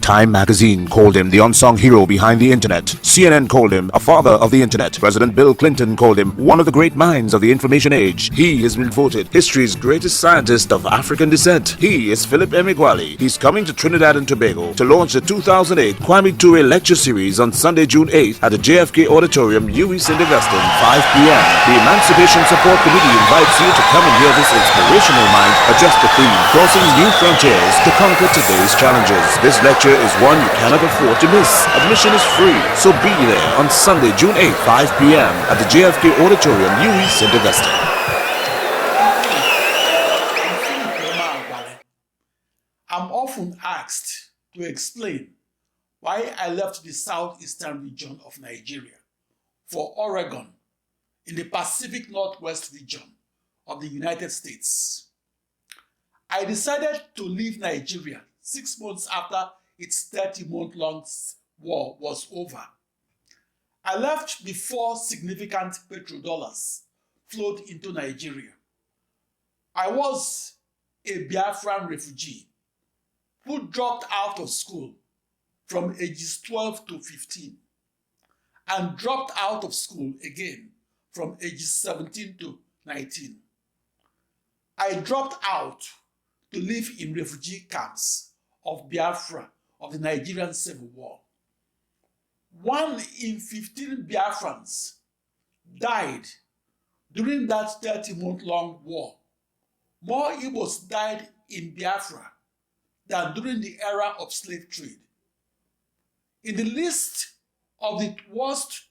Time magazine called him the unsung hero behind the internet. CNN called him a father of the internet. President Bill Clinton called him one of the great minds of the information age. He has been voted history's greatest scientist of African descent. He is Philip Emeagwali. He's coming to Trinidad and Tobago to launch the 2008 Kwame Ture Lecture Series on Sunday, June 8th at the JFK Auditorium, UWI St. Augustine, 5 p.m. The Emancipation Support Committee invites you to come and hear this inspirational mind address the theme, crossing new frontiers to conquer today's challenges. This lecture is one you cannot afford to miss. Admission is free, so be there on Sunday, June 8th, 5 p.m. at the JFK Auditorium, UWI St. Augustine. I'm often asked to explain why I left the southeastern region of Nigeria for Oregon in the Pacific Northwest region of the United States. I decided to leave Nigeria 6 months after its 30-month-long war was over. I left before significant petrodollars flowed into Nigeria. I was a Biafran refugee who dropped out of school from ages 12 to 15 and dropped out of school again from ages 17 to 19. I dropped out to live in refugee camps of Biafra of the Nigerian Civil War. 1 in 15 Biafrans died during that 30-month-long war. More Igbos died in Biafra than during the era of slave trade. In the list of the worst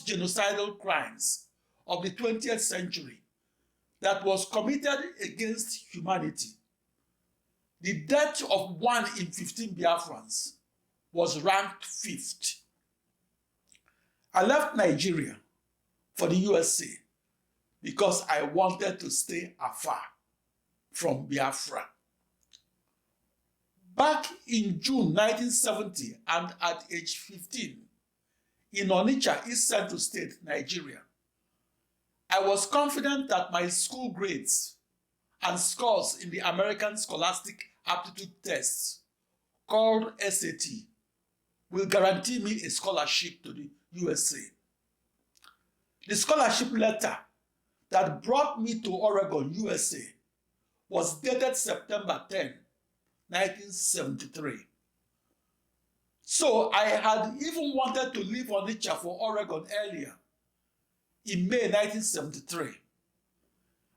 genocidal crimes of the 20th century that was committed against humanity, the death of 1 in 15 Biafrans was ranked 5th. I left Nigeria for the USA because I wanted to stay afar from Biafra. Back in June 1970 and at age 15, in Onitsha, East Central State, Nigeria, I was confident that my school grades and scores in the American Scholastic Aptitude Test, called SAT, will guarantee me a scholarship to the USA. The scholarship letter that brought me to Oregon, USA, was dated September 10, 1973. So I had even wanted to leave Onitsha for Oregon earlier, in May 1973.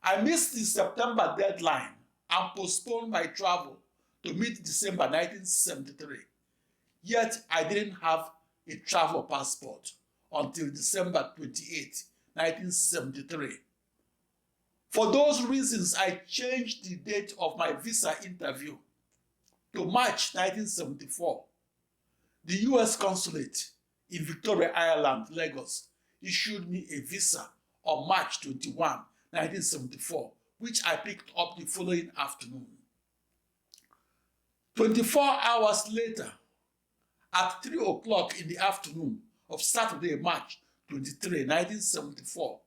I missed the September deadline and postponed my travel to mid-December 1973. Yet I didn't have a travel passport until December 28, 1973. For those reasons, I changed the date of my visa interview to March 1974. The US Consulate in Victoria Island, Lagos, issued me a visa on March 21, 1974, which I picked up the following afternoon. 24 hours later, at 3 o'clock in the afternoon of Saturday, March 23, 1974,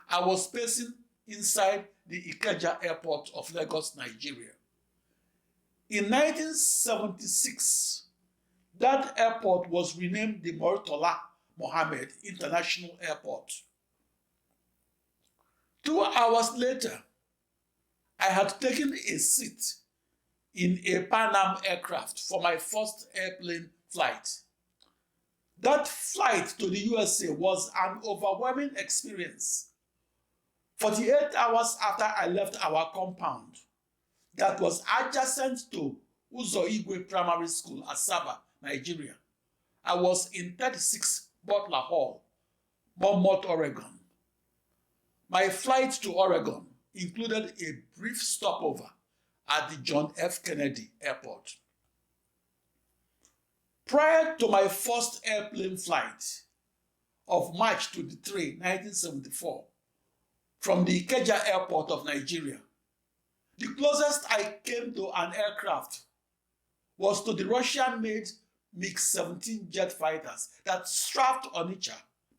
I was pacing inside the Ikeja Airport of Lagos, Nigeria. In 1976, that airport was renamed the Murtala Mohammed International Airport. 2 hours later, I had taken a seat in a Pan Am aircraft for my first airplane flight. That flight to the USA was an overwhelming experience. 48 hours after I left our compound, that was adjacent to Uzo Igwe Primary School, Asaba, Nigeria, I was in 36 Butler Hall, Monmouth, Oregon. My flight to Oregon included a brief stopover at the John F. Kennedy Airport. Prior to my first airplane flight of March 23, 1974, from the Ikeja Airport of Nigeria, the closest I came to an aircraft was to the Russian-made MiG-17 jet fighters that strapped Onitsha,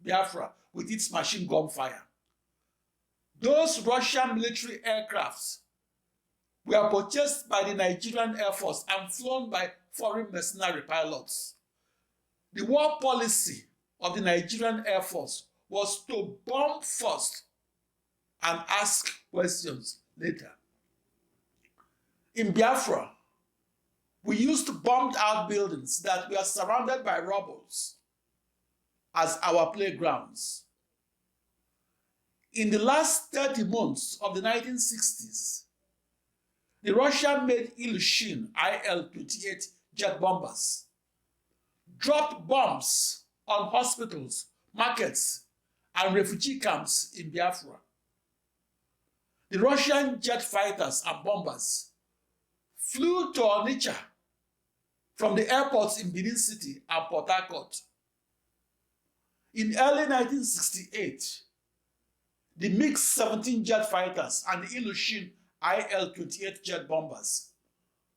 Biafra, with its machine gun fire. Those Russian military aircrafts were purchased by the Nigerian Air Force and flown by foreign mercenary pilots. The war policy of the Nigerian Air Force was to bomb first and ask questions later. In Biafra, we used bombed-out buildings that were surrounded by rubbles as our playgrounds. In the last 30 months of the 1960s, the Russian-made Ilyushin IL-28 jet bombers dropped bombs on hospitals, markets, and refugee camps in Biafra. The Russian jet fighters and bombers flew to Onitsha from the airports in Benin City and Port Harcourt. In early 1968, the MiG-17 jet fighters and the Ilyushin IL-28 jet bombers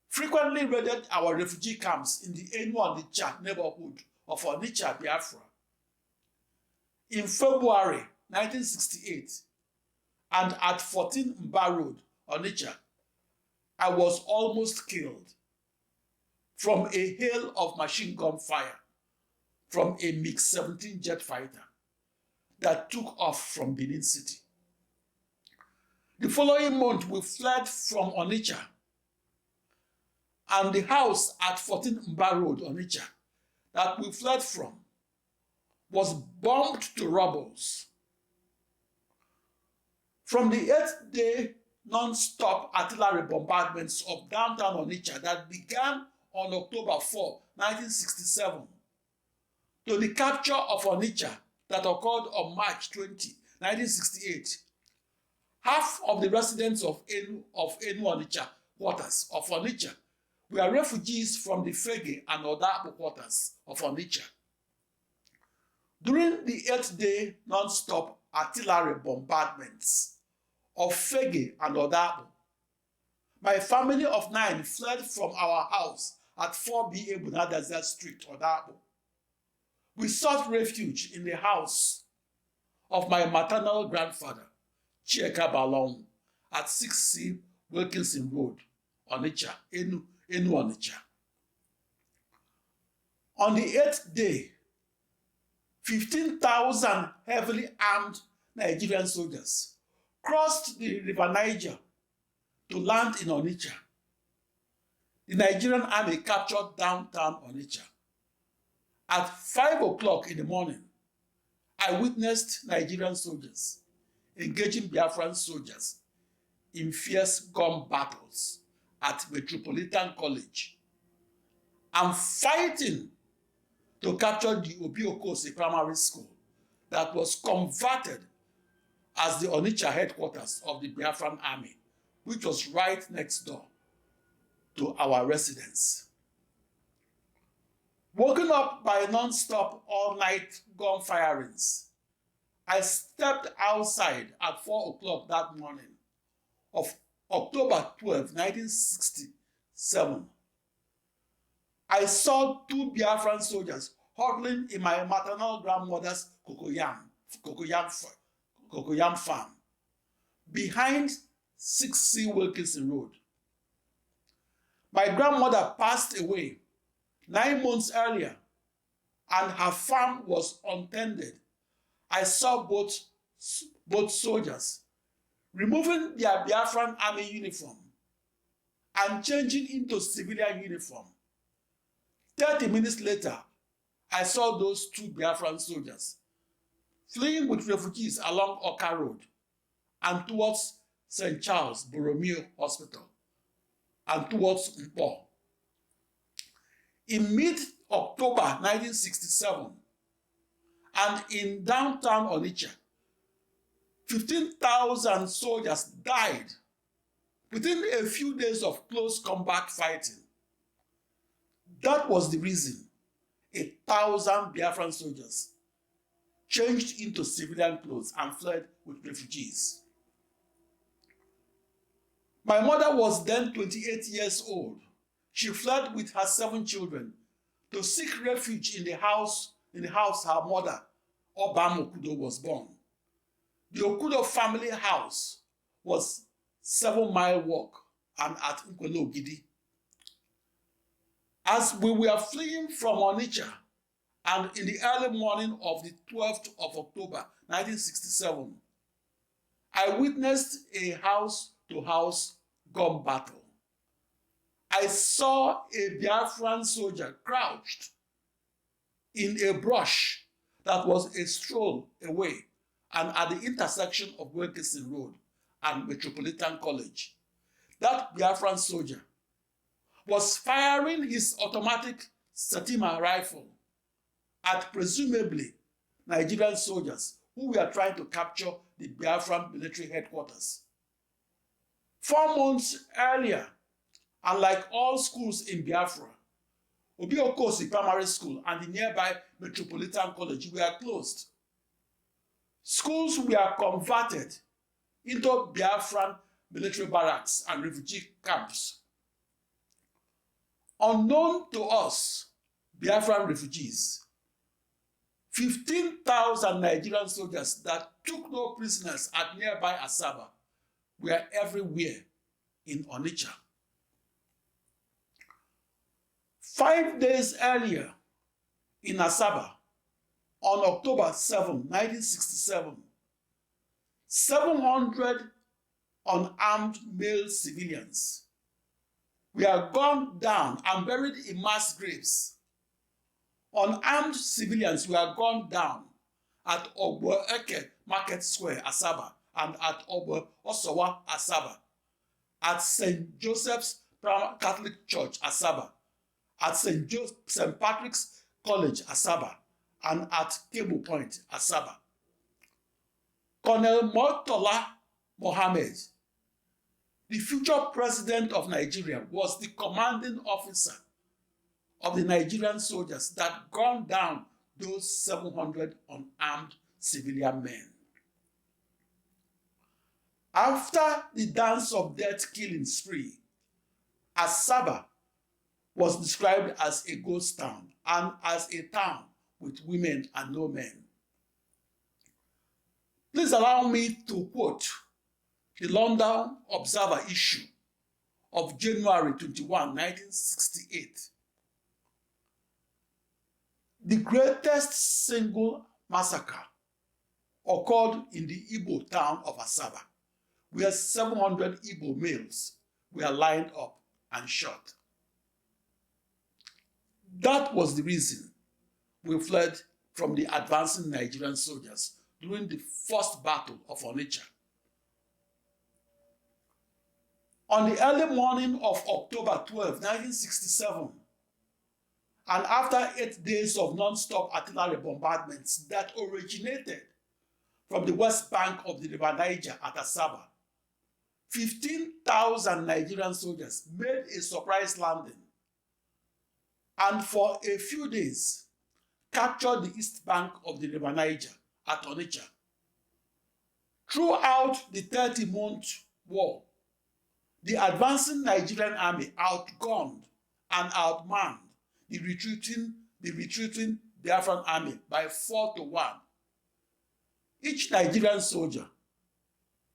frequently raided our refugee camps in the Enu-Onitsha neighborhood of Onitsha, Biafra. In February 1968, and at 14 Mba Road, Onitsha, I was almost killed from a hail of machine gun fire from a MiG-17 jet fighter that took off from Benin City. The following month, we fled from Onitsha, and the house at 14 Mba Road, Onitsha, that we fled from was bombed to rubbles. From the 8th-day non-stop artillery bombardments of downtown Onitsha that began on October 4, 1967, to the capture of Onitsha that occurred on March 20, 1968, half of the residents of Enu-Onitsha quarters of Onitsha were refugees from the Fege and Odakpo quarters of Onitsha. During the 8th-day non-stop artillery bombardments of Fege and Odakpo, my family of 9 fled from our house at 4BA Bunadaza Street, Odakpo. We sought refuge in the house of my maternal grandfather, Chieka Balong, at 6C Wilkinson Road, Onitsha, Enu-Onitsha. On the 8th day, 15,000 heavily armed Nigerian soldiers crossed the River Niger to land in Onitsha. The Nigerian army captured downtown Onitsha. At 5 o'clock in the morning, I witnessed Nigerian soldiers engaging Biafran soldiers in fierce gun battles at Metropolitan College and fighting to capture the Obiokose Primary School that was converted as the Onitsha headquarters of the Biafran Army, which was right next door to our residence. Woken up by non-stop all-night gun firings, I stepped outside at 4 o'clock that morning of October 12, 1967. I saw 2 Biafran soldiers huddling in my maternal grandmother's cocoyam farm behind 6C Wilkinson Road. My grandmother passed away 9 months earlier, and her farm was untended. I saw both soldiers removing their Biafran army uniform and changing into civilian uniform. 30 minutes later, I saw those 2 Biafran soldiers fleeing with refugees along Oka Road and towards St. Charles Borromeo Hospital and towards Mpo. In mid-October 1967, and in downtown Onitsha, 15,000 soldiers died within a few days of close combat fighting. That was the reason 1,000 Biafran soldiers changed into civilian clothes and fled with refugees. My mother was then 28 years old. She fled with her 7 children to seek refuge in the house her mother, Obam Okudo, was born. The Okudo family house was 7-mile walk and at Nkwele-Ogidi. As we were fleeing from Onitsha, and in the early morning of the 12th of October 1967, I witnessed a house-to-house gun battle. I saw a Biafran soldier crouched in a brush that was a stroll away and at the intersection of Wilkinson Road and Metropolitan College. That Biafran soldier was firing his automatic Satima rifle at presumably Nigerian soldiers who were trying to capture the Biafran military headquarters. 4 months earlier, and like all schools in Biafra, Obi-Okosi Primary School and the nearby Metropolitan College were closed. Schools were converted into Biafran military barracks and refugee camps. Unknown to us, Biafran refugees, 15,000 Nigerian soldiers that took no prisoners at nearby Asaba were everywhere in Onitsha. 5 days earlier, in Asaba, on October 7, 1967, 700 unarmed male civilians were gunned down and buried in mass graves. Unarmed civilians were gunned down at Ogbo-Eke Market Square, Asaba, and at Ogbo-Osowa, Asaba, at St. Joseph's Catholic Church, Asaba, at St. Patrick's College, Asaba, and at Cable Point, Asaba. Colonel Murtala Mohammed, the future president of Nigeria, was the commanding officer of the Nigerian soldiers that gunned down those 700 unarmed civilian men. After the dance of death killing spree, Asaba was described as a ghost town and as a town with women and no men. Please allow me to quote the London Observer issue of January 21, 1968. The greatest single massacre occurred in the Igbo town of Asaba, where 700 Igbo males were lined up and shot. That was the reason we fled from the advancing Nigerian soldiers during the first battle of Onitsha. On the early morning of October 12, 1967, and after 8 days of non-stop artillery bombardments that originated from the west bank of the River Niger at Asaba, 15,000 Nigerian soldiers made a surprise landing and for a few days captured the east bank of the River Niger at Onitsha. Throughout the 30-month war, the advancing Nigerian army outgunned and outmanned the retreating Biafran army by 4-1. Each Nigerian soldier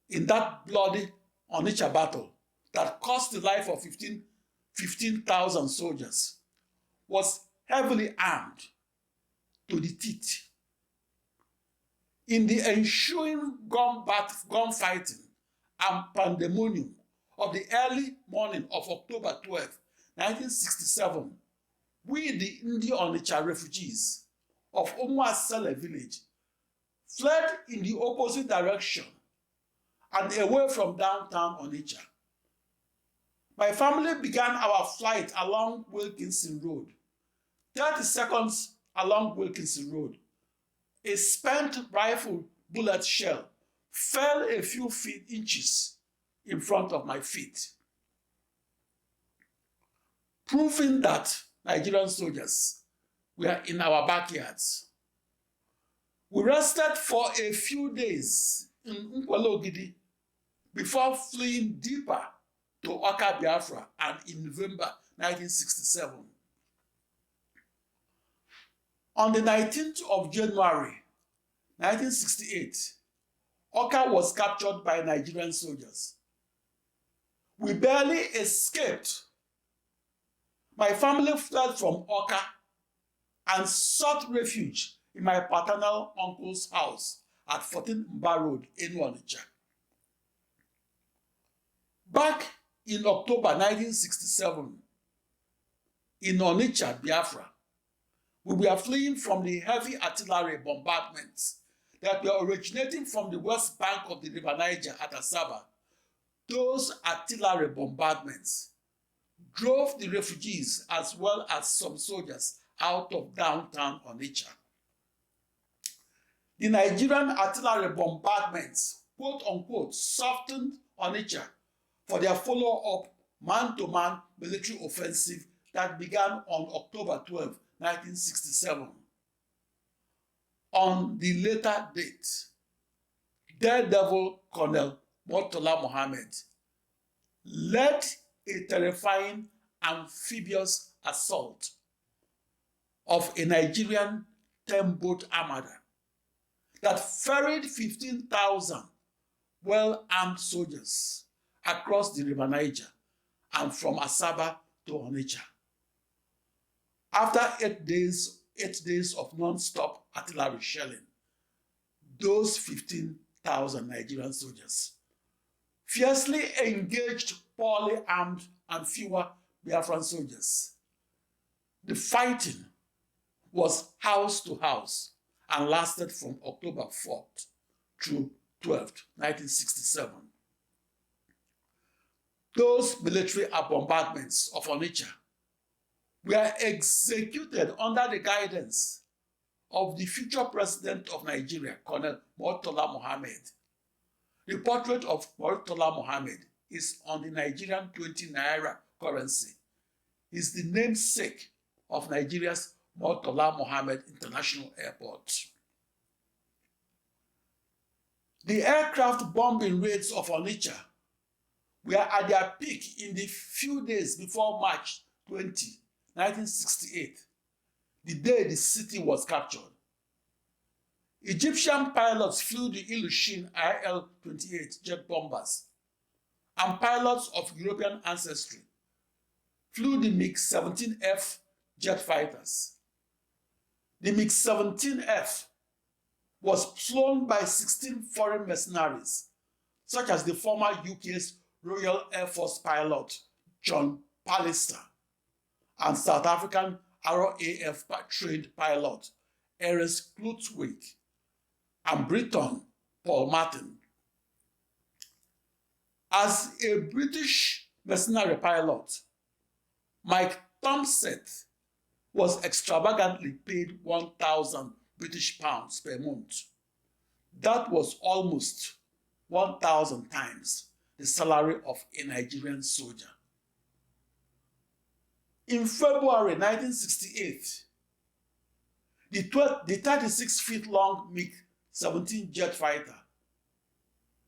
in that bloody Onitsha battle that cost the life of 15,000 soldiers was heavily armed to the teeth. In the ensuing gunfighting and pandemonium of the early morning of October 12, 1967, we, the Ndi Onitsha refugees of Umuasele village, fled in the opposite direction and away from downtown Onitsha. My family began our flight along Wilkinson Road. 30 seconds along Wilkinson Road, a spent rifle bullet shell fell a few inches in front of my feet, proving that Nigerian soldiers were in our backyards. We rested for a few days in Nkwele-Ogidi before fleeing deeper to Oka, Biafra, and in November 1967. On the 19th of January 1968, Oka was captured by Nigerian soldiers. We barely escaped. My family fled from Oka and sought refuge in my paternal uncle's house at 14 Mba Road in Onitsha. Back in October 1967, in Onitsha, Biafra, we were fleeing from the heavy artillery bombardments that were originating from the west bank of the River Niger at Asaba. Those artillery bombardments drove the refugees as well as some soldiers out of downtown Onitsha. The Nigerian artillery bombardments, quote unquote, softened Onitsha for their follow-up man-to-man military offensive that began on October 12, 1967. On the later date, daredevil Colonel Murtala Mohammed led a terrifying amphibious assault of a Nigerian 10-boat armada that ferried 15,000 well-armed soldiers across the River Niger and from Asaba to Onitsha. After 8 days of non-stop artillery shelling, those 15,000 Nigerian soldiers fiercely engaged poorly armed and fewer Biafran soldiers. The fighting was house to house and lasted from October 4th through 12th, 1967. Those military bombardments of Onitsha were executed under the guidance of the future president of Nigeria, Colonel Murtala Mohammed. The portrait of Murtala Mohammed is on the Nigerian 20 naira currency. He is the namesake of Nigeria's Murtala Mohammed International Airport. The aircraft bombing raids of Onitsha were at their peak in the few days before March 20, 1968, the day the city was captured. Egyptian pilots flew the Ilyushin IL-28 jet bombers, and pilots of European ancestry flew the MiG-17F jet fighters. The MiG-17F was flown by 16 foreign mercenaries, such as the former UK's Royal Air Force pilot John Pallister and South African RAF trained pilot Ernest Klutwig and Briton Paul Martin. As a British mercenary pilot, Mike Thompsett was extravagantly paid 1,000 British pounds per month. That was almost 1,000 times the salary of a Nigerian soldier. In February 1968, the 36-feet-long MiG-17 jet fighter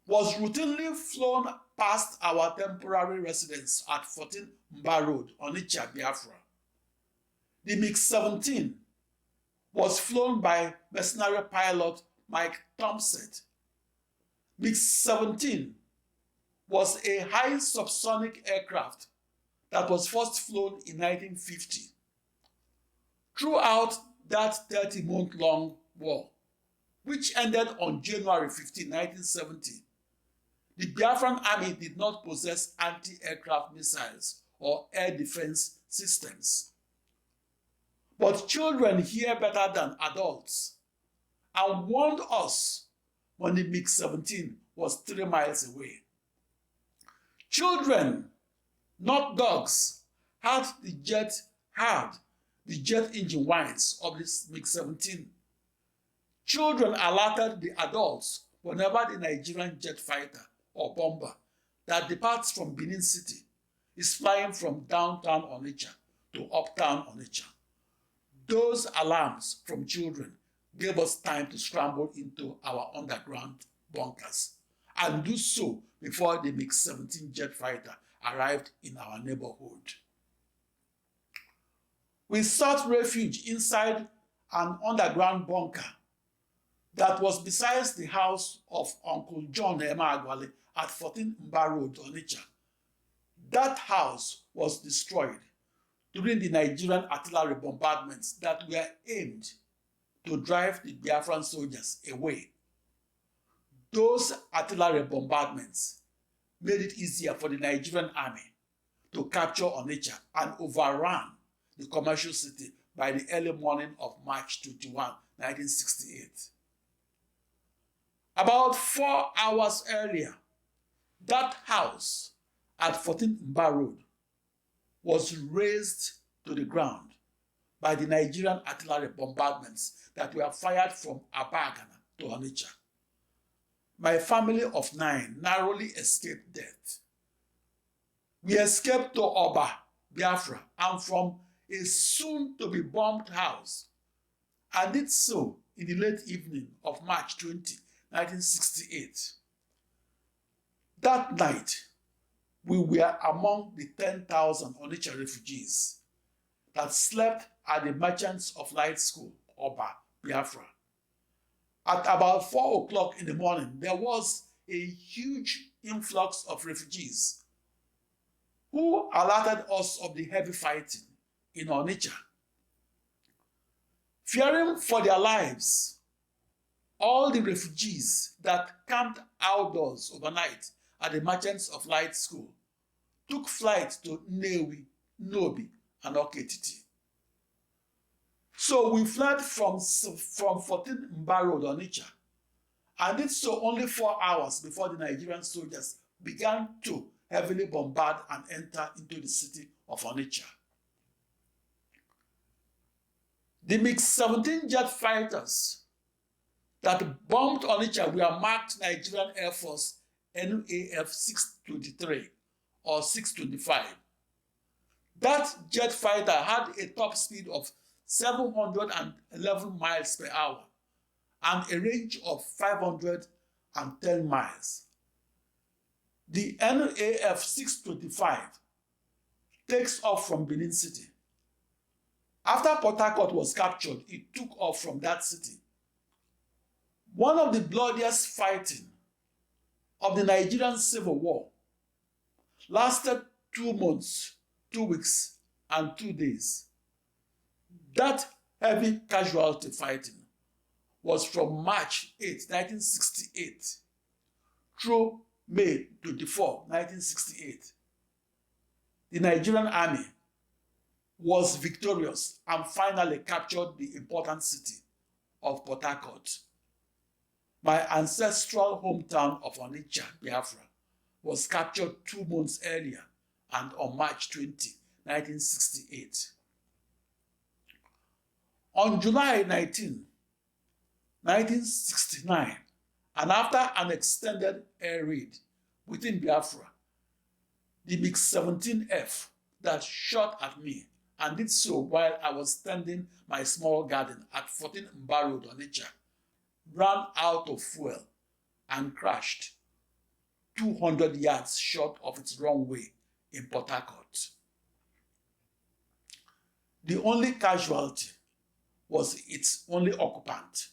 was routinely flown past our temporary residence at 14 Mba Road, Onitsha, Biafra. The MiG-17 was flown by mercenary pilot Mike Thompsett. MiG-17 was a high subsonic aircraft that was first flown in 1950. Throughout that 30-month-long war, which ended on January 15, 1970, the Biafran army did not possess anti-aircraft missiles or air defense systems. But children hear better than adults and warned us when the MiG-17 was 3 miles away. Children, not dogs, had the jet engine whines of this MiG-17. Children alerted the adults whenever the Nigerian jet fighter or bomber that departs from Benin City is flying from downtown Onitsha to uptown Onitsha. Those alarms from children gave us time to scramble into our underground bunkers and do so before the MiG-17 jet fighter arrived in our neighborhood. We sought refuge inside an underground bunker that was beside the house of Uncle John Emeagwali at 14 Mba Road, Onitsha. That house was destroyed during the Nigerian artillery bombardments that were aimed to drive the Biafran soldiers away. Those artillery bombardments made it easier for the Nigerian army to capture Onitsha and overrun the commercial city by the early morning of March 21, 1968. About 4 hours earlier, that house at 14 Mba Road was razed to the ground by the Nigerian artillery bombardments that were fired from Abagana to Onitsha. My family of 9 narrowly escaped death. We escaped to Oba, Biafra, and from a soon-to-be bombed house, and did so in the late evening of March 20, 1968. That night, we were among the 10,000 Onitsha refugees that slept at the Merchants of Light School, Oba, Biafra. At about 4 o'clock in the morning, there was a huge influx of refugees who alerted us of the heavy fighting in Onitsha. Fearing for their lives, all the refugees that camped outdoors overnight at the Merchants of Light School took flight to Nnewi, Nobi, and Oketiti. So we fled from 14 Mba Road, Onitsha, and did so only 4 hours before the Nigerian soldiers began to heavily bombard and enter into the city of Onitsha. The MiG-17 jet fighters that bombed Onitsha were marked Nigerian Air Force NAF 623 or 625. That jet fighter had a top speed of 711 miles per hour and a range of 510 miles. The NAF 625 takes off from Benin City. After Port Harcourt was captured, it took off from that city. One of the bloodiest fighting of the Nigerian Civil War lasted 2 months, 2 weeks, and 2 days. That heavy casualty fighting was from March 8, 1968 through May 24, 1968. The Nigerian army was victorious and finally captured the important city of Port Harcourt. My ancestral hometown of Onitsha, Biafra, was captured 2 months earlier and on March 20, 1968. On July 19, 1969, and after an extended air raid within Biafra, the MiG-17F that shot at me and did so while I was tending my small garden at 14 Mba Road, Onitsha, ran out of fuel and crashed 200 yards short of its runway in Port Harcourt. The only casualty was its only occupant,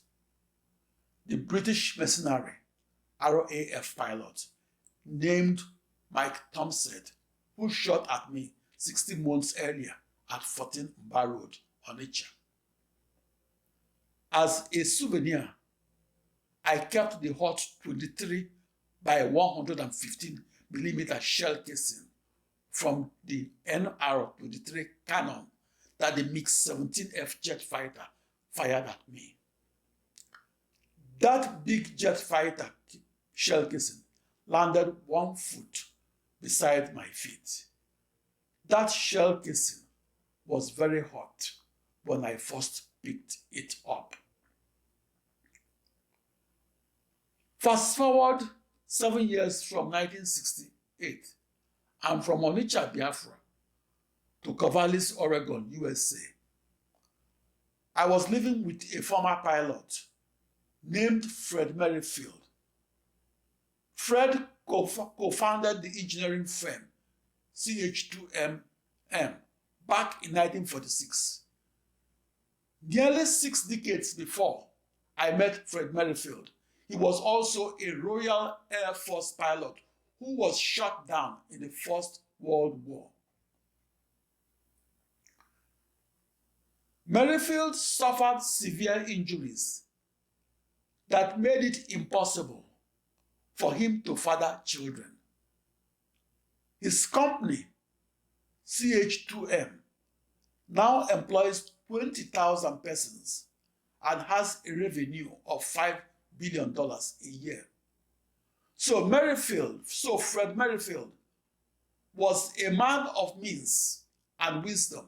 the British mercenary RAF pilot named Mike Thompson, who shot at me 60 months earlier at 14 Mba Road, Onitsha. As a souvenir, I kept the Hot 23 by 115mm shell casing from the NR-23 cannon that the MiG-17F jet fighter fired at me. That big jet fighter shell casing landed 1 foot beside my feet. That shell casing was very hot when I first picked it up. Fast forward 7 years from 1968, I'm from Onitsha, Biafra, to Corvallis, Oregon, USA. I was living with a former pilot named Fred Merrifield. Fred co-founded the engineering firm CH2M back in 1946. Nearly 6 decades before I met Fred Merrifield, he was also a Royal Air Force pilot who was shot down in the first World War. Merrifield suffered severe injuries that made it impossible for him to father children. His company, CH2M, now employs 20,000 persons and has a revenue of $5 billion a year. So Fred Merrifield was a man of means and wisdom.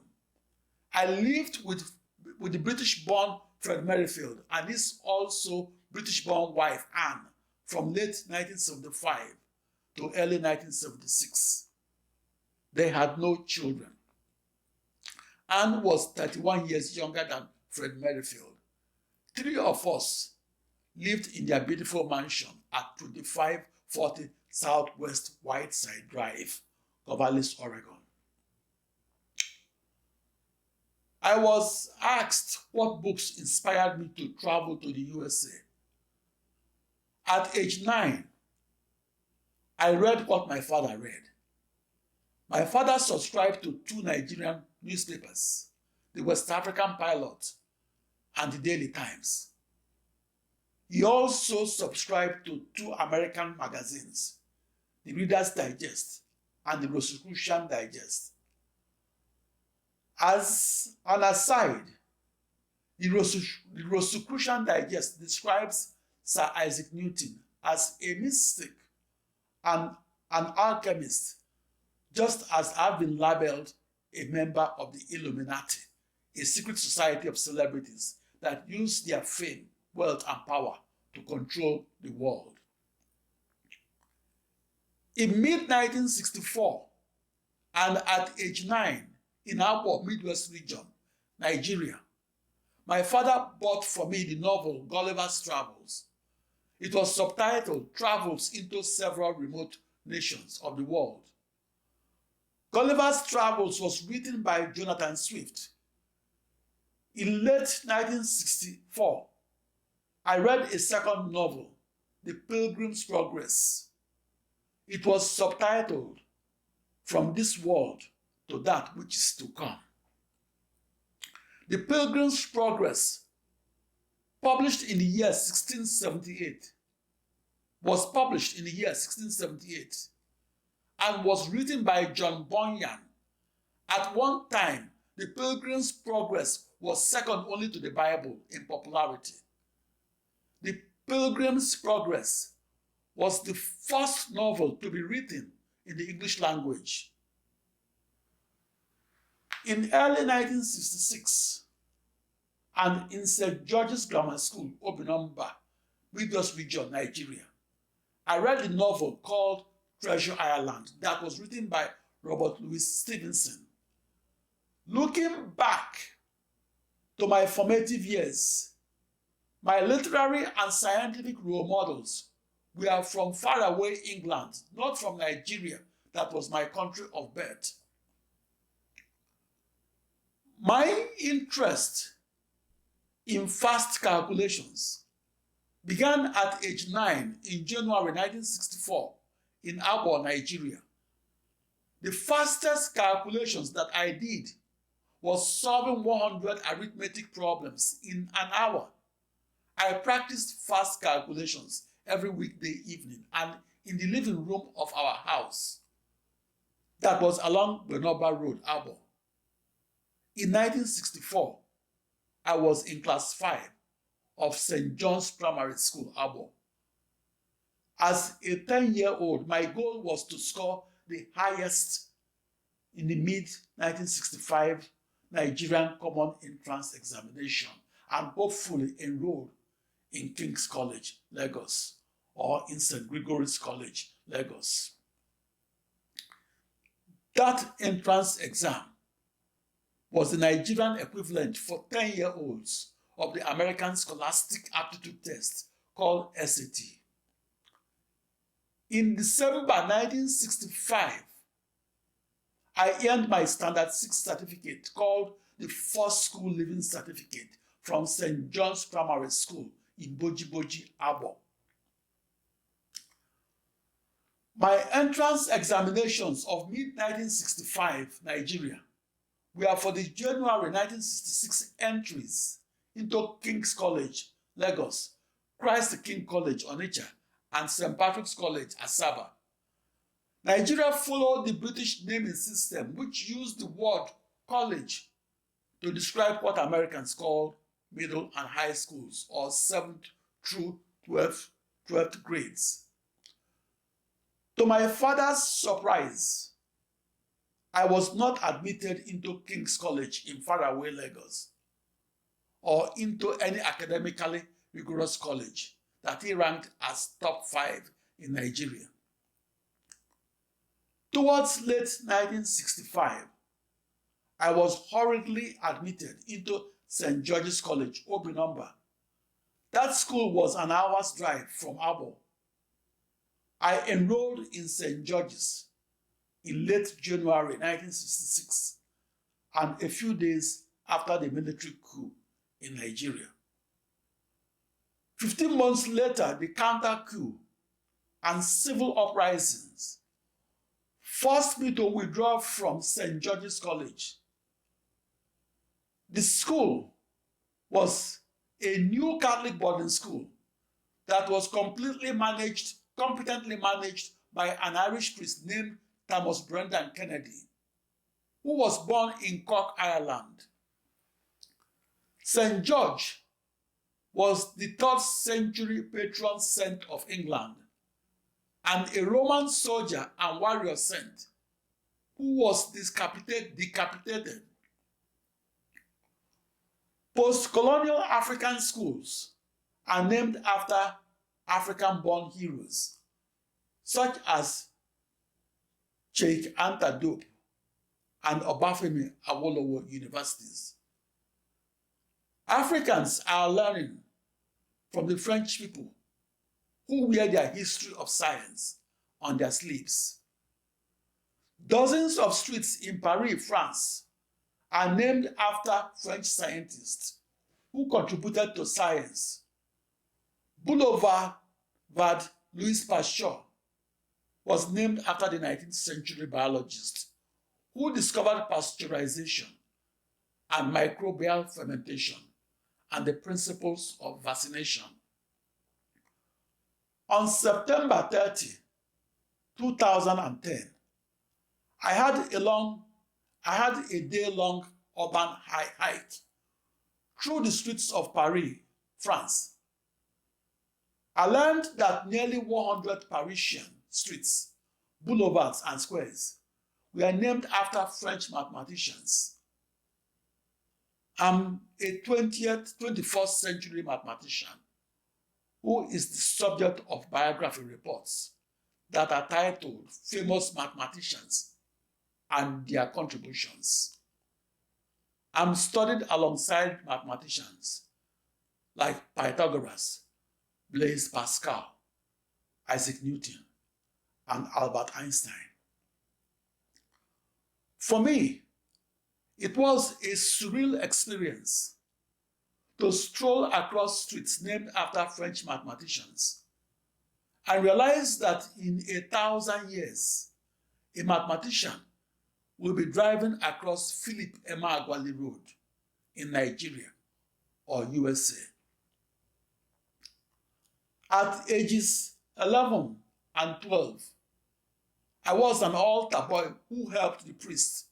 I lived with the British-born Fred Merrifield and his also British-born wife, Anne, from late 1975 to early 1976. They had no children. Anne was 31 years younger than Fred Merrifield. Three of us lived in their beautiful mansion at 2540 Southwest Whiteside Drive, Corvallis, Oregon. I was asked what books inspired me to travel to the USA. At age 9, I read what my father read. My father subscribed to 2 Nigerian newspapers, the West African Pilot and the Daily Times. He also subscribed to 2 American magazines, the Reader's Digest and the Rosicrucian Digest. As an aside, the Rosicrucian Digest describes Sir Isaac Newton as a mystic and an alchemist, just as I've been labeled a member of the Illuminati, a secret society of celebrities that use their fame, wealth, and power to control the world. In mid-1964, and at age 9, in our Midwest region, Nigeria, my father bought for me the novel Gulliver's Travels. It was subtitled Travels into Several Remote Nations of the World. Gulliver's Travels was written by Jonathan Swift. In late 1964, I read a second novel, The Pilgrim's Progress. It was subtitled From This World to That Which Is to Come. The Pilgrim's Progress, published in the year 1678, and was written by John Bunyan. At one time, The Pilgrim's Progress was second only to the Bible in popularity. The Pilgrim's Progress was the first novel to be written in the English language. In early 1966, and in St. George's Grammar School, Obinomba, Midwest Region, Nigeria, I read a novel called Treasure Island that was written by Robert Louis Stevenson. Looking back to my formative years, my literary and scientific role models were from faraway England, not from Nigeria, that was my country of birth. My interest in fast calculations began at age 9 in January 1964 in Abo, Nigeria. The fastest calculations that I did was solving 100 arithmetic problems in an hour. I practiced fast calculations every weekday evening and in the living room of our house that was along Benoba Road, Abo. In 1964, I was in class 5 of St. John's Primary School, Abo. As a 10-year-old, my goal was to score the highest in the mid-1965 Nigerian Common Entrance Examination and hopefully enroll in King's College, Lagos, or in St. Gregory's College, Lagos. That entrance exam was the Nigerian equivalent for 10-year-olds of the American Scholastic Aptitude Test called SAT. In December 1965, I earned my Standard 6 certificate called the First School Living Certificate from St. John's Primary School in Boji, Abo. My entrance examinations of mid-1965 Nigeria were for the January 1966 entries into King's College, Lagos, Christ the King College, Onitsha, and St. Patrick's College, Asaba. Nigeria followed the British naming system, which used the word college to describe what Americans call middle and high schools, or 7th through 12th grades. To my father's surprise, I was not admitted into King's College in faraway Lagos, or into any academically rigorous college that he ranked as top 5 in Nigeria. Towards late 1965, I was hurriedly admitted into St. George's College, Obinamba. That school was an hour's drive from Abo. I enrolled in St. George's in late January 1966, and a few days after the military coup in Nigeria. 15 months later, the counter-coup and civil uprisings forced me to withdraw from St. George's College. The school was a new Catholic boarding school that was competently managed by an Irish priest named Thomas Brendan Kennedy, who was born in Cork, Ireland. St. George was the 3rd century patron saint of England and a Roman soldier and warrior saint who was decapitated. Post-colonial African schools are named after African-born heroes, such as Sheikh Anta Diop and Obafemi Awolowo universities. Africans are learning from the French people who wear their history of science on their sleeves. Dozens of streets in Paris, France, are named after French scientists who contributed to science. Boulevard Louis Pasteur was named after the 19th century biologist who discovered pasteurization and microbial fermentation and the principles of vaccination. On September 30, 2010, I had a day-long urban hike through the streets of Paris, France. I learned that nearly 100 Parisian streets, boulevards, and squares were named after French mathematicians. I'm a 21st century mathematician who is the subject of biography reports that are titled Famous Mathematicians and Their Contributions. I'm studied alongside mathematicians like Pythagoras, Blaise Pascal, Isaac Newton, and Albert Einstein. For me, it was a surreal experience to stroll across streets named after French mathematicians and realize that in 1,000 years, a mathematician will be driving across Philip Emeagwali Road in Nigeria or USA. At ages 11 and 12, I was an altar boy who helped the priest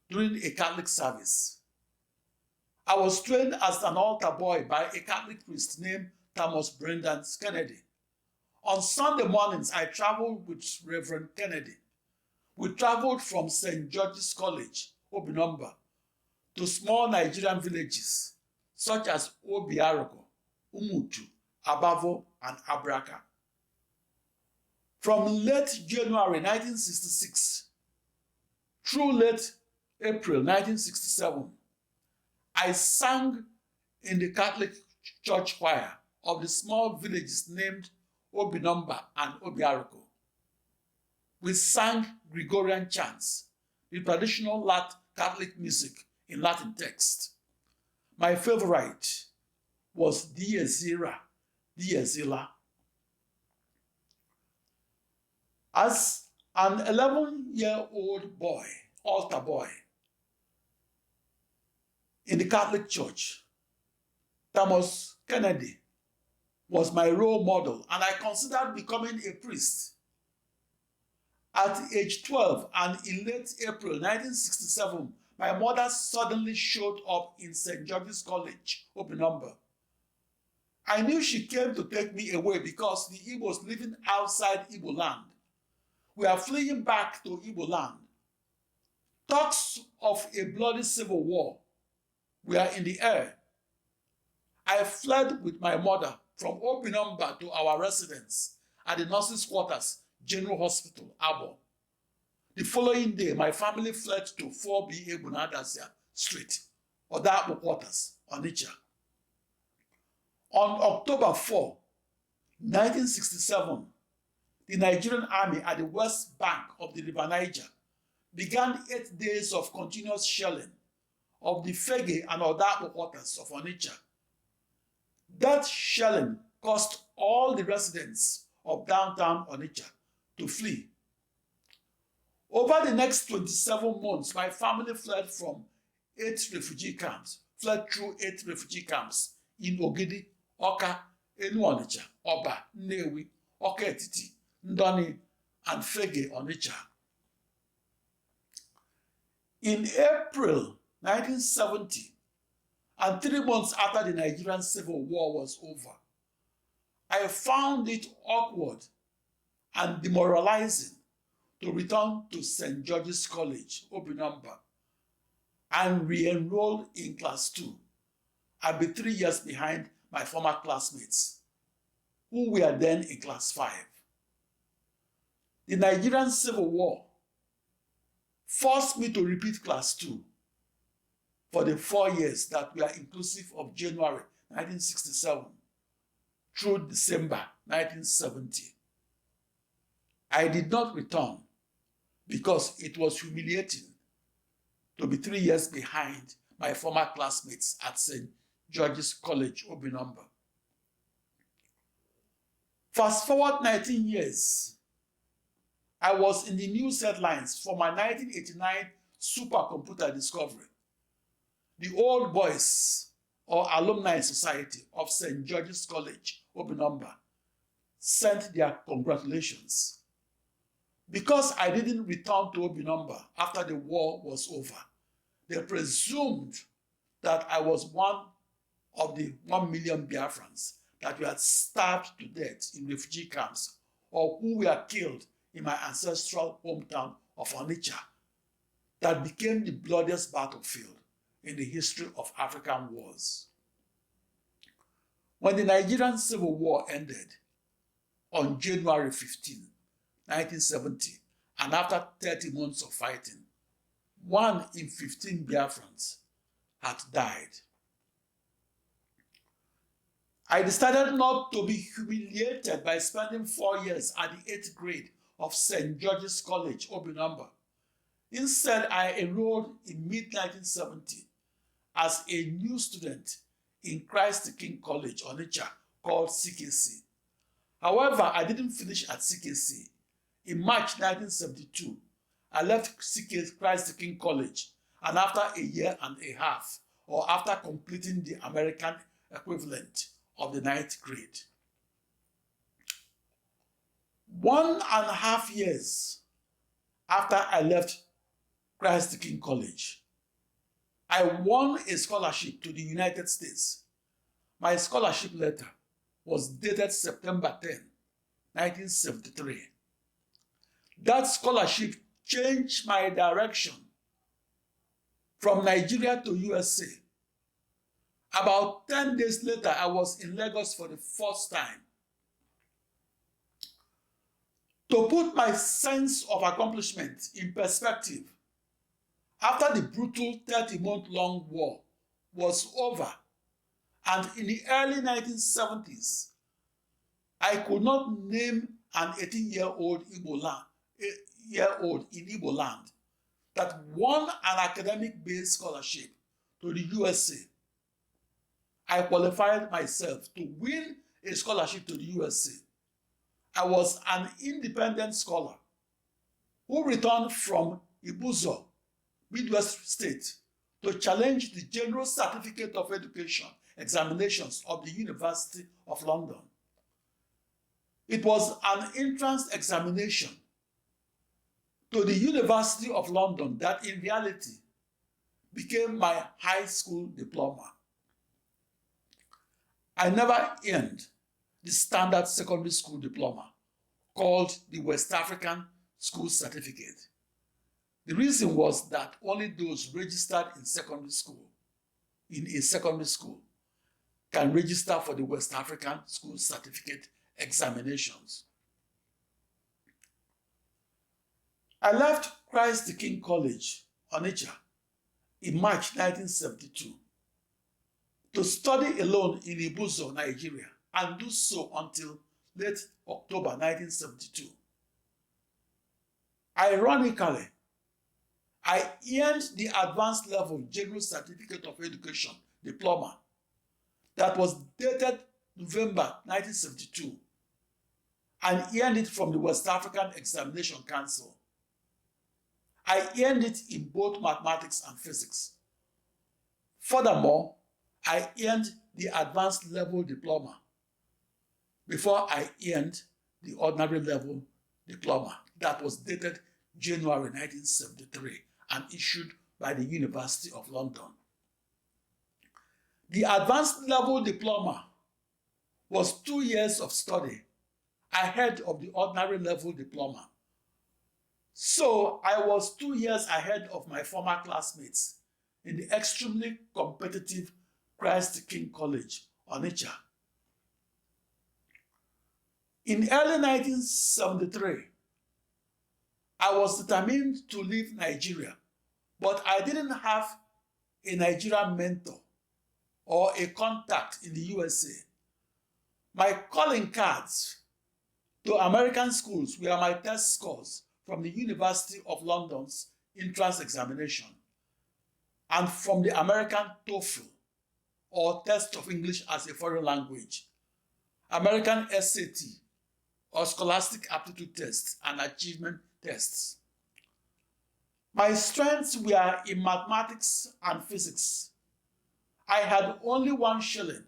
during a Catholic service. I was trained as an altar boy by a Catholic priest named Thomas Brendan Kennedy. On Sunday mornings, I traveled with Reverend Kennedy. We traveled from St. George's College, Obinamba, to small Nigerian villages such as Obiaroko, Umutu, Abavo, and Abraka. From late January 1966 through late April 1967, I sang in the Catholic church choir of the small villages named Obinamba and Obiaroko. We sang Gregorian chants, the traditional Catholic music in Latin text. My favorite was Dies Irae, Dies Illa. As an 11-year-old boy, altar boy, in the Catholic Church, Thomas Kennedy was my role model, and I considered becoming a priest. At age 12 and in late April 1967, my mother suddenly showed up in St. George's College, Obinumber. I knew she came to take me away because the Igbos living outside Igbo land were fleeing back to Igbo land. Talks of a bloody civil war were in the air. I fled with my mother from Obinumber to our residence at the nurses' quarters, General Hospital, Abo. The following day, my family fled to 4B Egbunadasia Street, Odabo Quarters, Onitsha. On October 4, 1967, the Nigerian army at the west bank of the River Niger began 8 days of continuous shelling of the Fege and Odabo Quarters of Onitsha. That shelling caused all the residents of downtown Onitsha to flee. Over the next 27 months, my family fled through 8 refugee camps in Ogidi, Oka, Enu-Onitsha, Oba, Nnewi, Oka Etiti, Ndoni, and Fege, Onitsha. In April 1970, and 3 months after the Nigerian Civil War was over, I found it awkward and demoralizing to return to St. George's College, Obinumber, and re-enroll in Class 2. I'd be 3 years behind my former classmates, who were then in Class 5. The Nigerian Civil War forced me to repeat Class 2 for the 4 years that were inclusive of January 1967 through December 1970. I did not return because it was humiliating to be 3 years behind my former classmates at St. George's College, Obinumber. Fast forward 19 years, I was in the news headlines for my 1989 supercomputer discovery. The Old Boys, or Alumni Society of St. George's College, Obinumber, sent their congratulations. Because I didn't return to Obinumber after the war was over, they presumed that I was one of the 1 million Biafrans that were starved to death in refugee camps or who were killed in my ancestral hometown of Onitsha that became the bloodiest battlefield in the history of African wars. When the Nigerian Civil War ended on January 15, 1970, and after 30 months of fighting, 1 in 15 Biafrans had died. I decided not to be humiliated by spending 4 years at the 8th grade of St. George's College, Obinumber. Instead, I enrolled in mid-1970 as a new student in Christ the King College, Onitsha, called CKC. However, I didn't finish at CKC. In March 1972, I left Christ the King College, and after a year and a half, or after completing the American equivalent of the 9th grade. 1.5 years after I left Christ the King College, I won a scholarship to the United States. My scholarship letter was dated September 10, 1973. That scholarship changed my direction from Nigeria to USA. About 10 days later, I was in Lagos for the first time. To put my sense of accomplishment in perspective, after the brutal 30-month-long war was over, and in the early 1970s, I could not name an 18-year-old in Igbo land that won an academic-based scholarship to the USA. I qualified myself to win a scholarship to the USA. I was an independent scholar who returned from Ibuzo, Midwest State, to challenge the General Certificate of Education examinations of the University of London. It was an entrance examination to the University of London that in reality became my high school diploma. I never earned the standard secondary school diploma called the West African School Certificate. The reason was that only those registered in a secondary school, can register for the West African School Certificate examinations. I left Christ the King College, Onitsha, in March 1972 to study alone in Ibuzo, Nigeria, and do so until late October 1972. Ironically, I earned the advanced level General Certificate of Education diploma that was dated November 1972 and earned it from the West African Examination Council. I earned it in both mathematics and physics. Furthermore, I earned the advanced level diploma before I earned the ordinary level diploma that was dated January 1973 and issued by the University of London. The advanced level diploma was 2 years of study ahead of the ordinary level diploma. So I was 2 years ahead of my former classmates in the extremely competitive Christ the King College, Onitsha. In early 1973, I was determined to leave Nigeria, but I didn't have a Nigerian mentor or a contact in the USA. My calling cards to American schools were my test scores from the University of London's entrance examination and from the American TOEFL, or Test of English as a Foreign Language, American SAT, or Scholastic Aptitude Tests and Achievement Tests. My strengths were in mathematics and physics. I had only 1 shilling,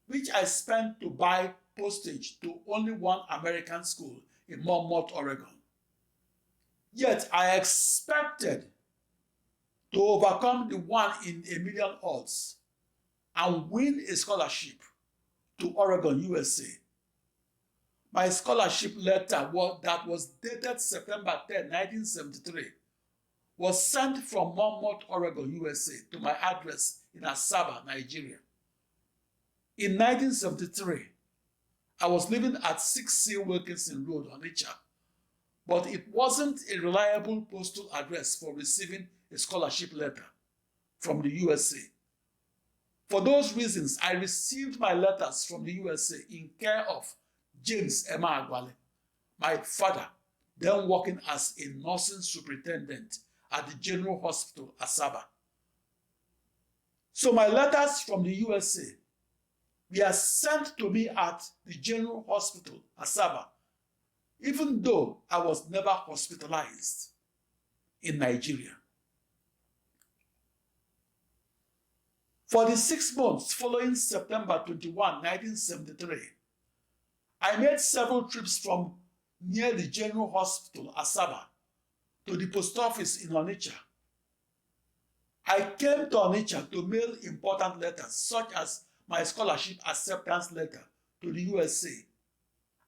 which I spent to buy postage to only one American school in Monmouth, Oregon. Yet I expected to overcome the 1 in a million odds and win a scholarship to Oregon, USA. My scholarship letter that was dated September 10, 1973 was sent from Monmouth, Oregon, USA to my address in Asaba, Nigeria. In 1973, I was living at 6C Wilkinson Road, Onitsha, but it wasn't a reliable postal address for receiving a scholarship letter from the USA. For those reasons, I received my letters from the USA in care of James Emeagwali, my father, then working as a nursing superintendent at the General Hospital, Asaba. So my letters from the USA were sent to me at the General Hospital, Asaba, even though I was never hospitalized in Nigeria. For the 6 months following September 21, 1973, I made several trips from near the General Hospital, Asaba, to the post office in Onitsha. I came to Onitsha to mail important letters, such as my scholarship acceptance letter to the USA.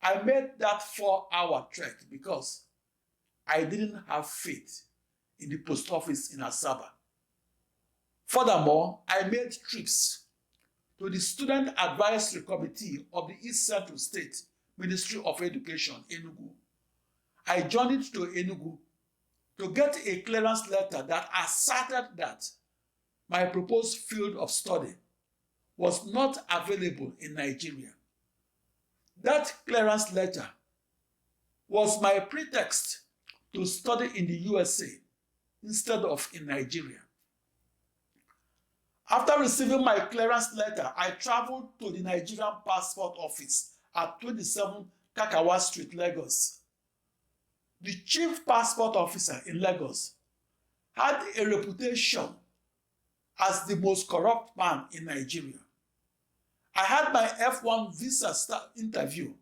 I made that 4-hour trek because I didn't have faith in the post office in Asaba. Furthermore, I made trips to the Student Advisory Committee of the East Central State Ministry of Education, Enugu. I journeyed to Enugu to get a clearance letter that asserted that my proposed field of study was not available in Nigeria. That clearance letter was my pretext to study in the USA instead of in Nigeria. After receiving my clearance letter, I traveled to the Nigerian Passport Office at 27 Kakawa Street, Lagos. the chief passport officer in Lagos, had a reputation as the most corrupt man in Nigeria. I had my F1 visa interview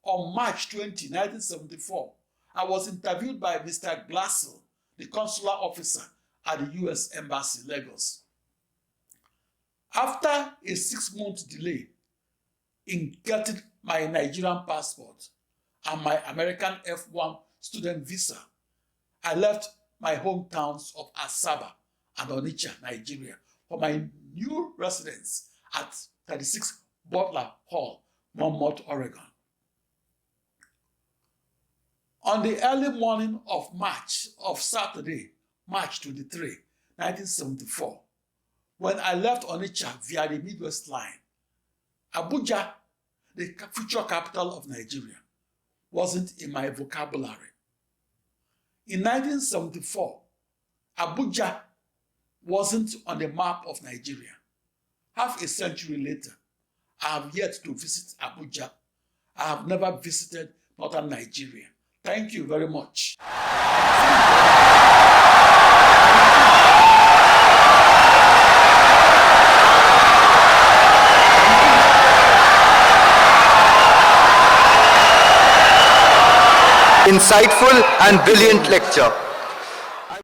on March 20, 1974. I was interviewed by Mr. Glassel, the consular officer at the US Embassy, Lagos. After a 6-month delay in getting my Nigerian passport and my American F1 student visa, I left my hometowns of Asaba and Onitsha, Nigeria, for my new residence at 36 Butler Hall, Monmouth, Oregon. On the early morning of Saturday, March 23, 1974, when I left Onitsha via the Midwest line, Abuja, the future capital of Nigeria, wasn't in my vocabulary. In 1974, Abuja wasn't on the map of Nigeria. Half a century later, I have yet to visit Abuja. I have never visited northern Nigeria. Thank you very much. Insightful and brilliant lecture.